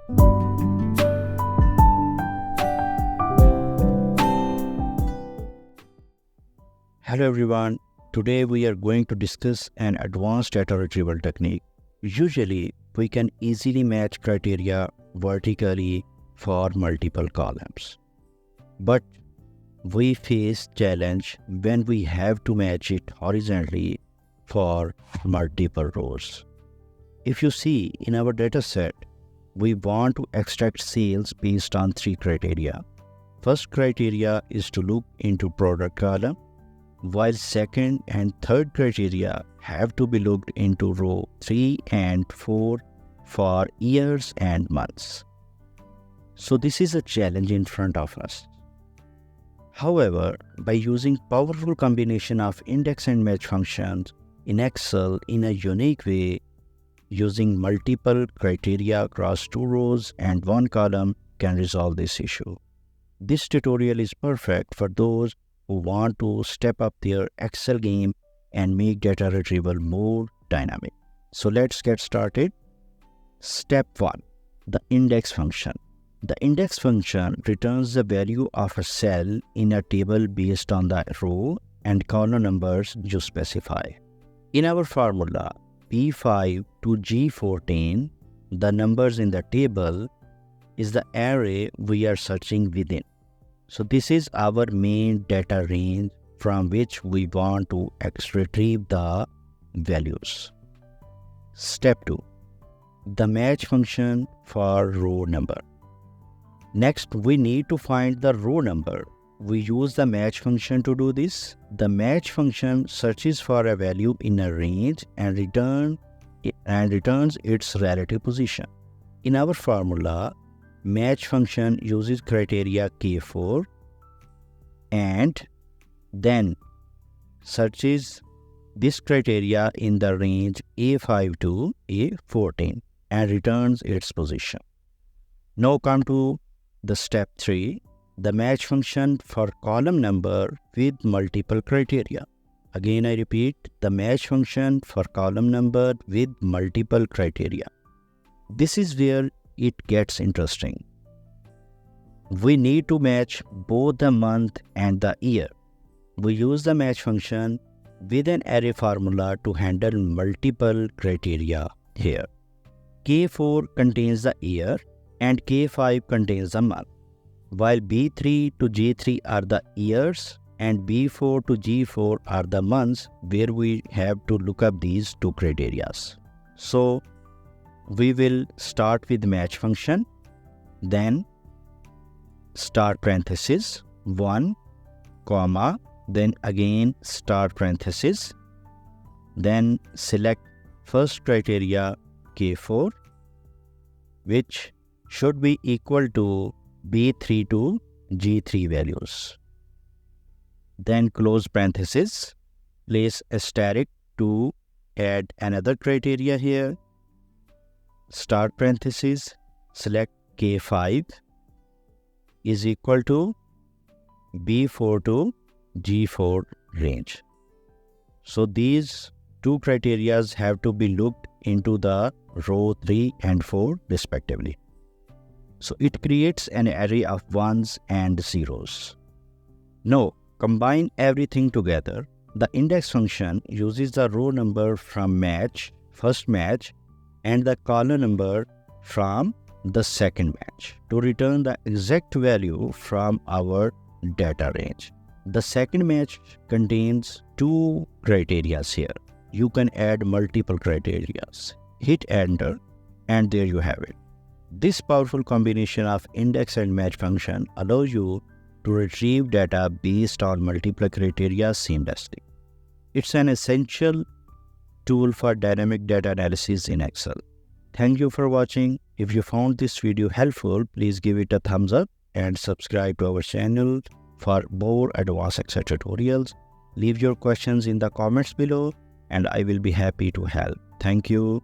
Hello everyone, today we are going to discuss an advanced data retrieval technique. Usually, we can easily match criteria vertically for multiple columns. But we face challenge when we have to match it horizontally for multiple rows. If you see in our data set, we want to extract sales based on 3 criteria. First criteria is to look into product column, while second and third criteria have to be looked into row 3 and 4 for years and months. So this is a challenge in front of us. However, by using powerful combination of index and match functions in Excel in a unique way, using multiple criteria across 2 rows and 1 column can resolve this issue. This tutorial is perfect for those who want to step up their Excel game and make data retrieval more dynamic. So let's get started. Step 1. The index function. The index function returns the value of a cell in a table based on the row and column numbers you specify. In our formula, P5 to G14, the numbers in the table is the array we are searching within. So this is our main data range from which we want to retrieve the values. Step 2. The match function for row number. Next, we need to find the row number. We use the match function to do this. The match function searches for a value in a range and returns its relative position. In our formula, match function uses criteria K4 and then searches this criteria in the range A5 to A14 and returns its position. Now come to the step 3, the match function for column number with multiple criteria. Again I repeat, the match function for column number with multiple criteria. This is where it gets interesting. We need to match both the month and the year. We use the match function with an array formula to handle multiple criteria here. K4 contains the year and K5 contains the month, while B3 to G3 are the years and B4 to G4 are the months where we have to look up these 2 criteria. So we will start with match function, then start parenthesis 1, comma, then again start parenthesis, then select first criteria K4, which should be equal to B3 to G3 values. Then close parenthesis, place asterisk to add another criteria here, start parenthesis, select K5 is equal to B4 to G4 range. So these 2 criteria have to be looked into the row 3 and 4 respectively. So it creates an array of 1s and 0s. Now combine everything together. The index function uses the row number from first match, and the column number from the second match to return the exact value from our data range. The second match contains 2 criteria here. You can add multiple criteria. Hit enter and there you have it. This powerful combination of index and match function allows you to retrieve data based on multiple criteria seamlessly. It's an essential tool for dynamic data analysis in Excel. Thank you for watching. If you found this video helpful, please give it a thumbs up and subscribe to our channel for more advanced Excel tutorials. Leave your questions in the comments below and I will be happy to help. Thank you.